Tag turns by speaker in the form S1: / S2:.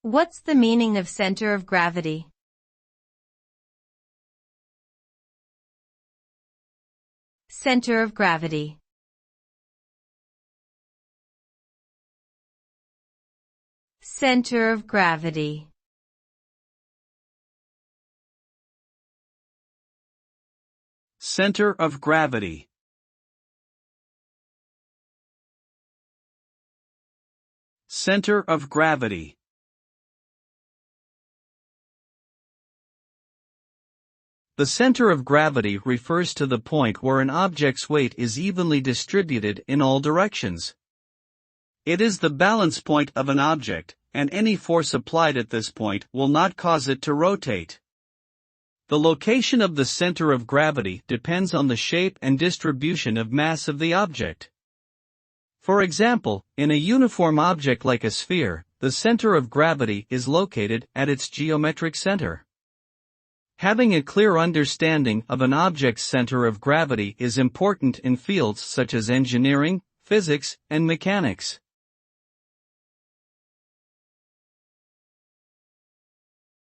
S1: What's the meaning of center of gravity? Center of gravity. Center of gravity.
S2: Center of gravity. Center of gravity. The center of gravity refers to the point where an object's weight is evenly distributed in all directions. It is the balance point of an object, and any force applied at this point will not cause it to rotate. The location of the center of gravity depends on the shape and distribution of mass of the object. For example, in a uniform object like a sphere, the center of gravity is located at its geometric center. Having a clear understanding of an object's center of gravity is important in fields such as engineering, physics, and mechanics.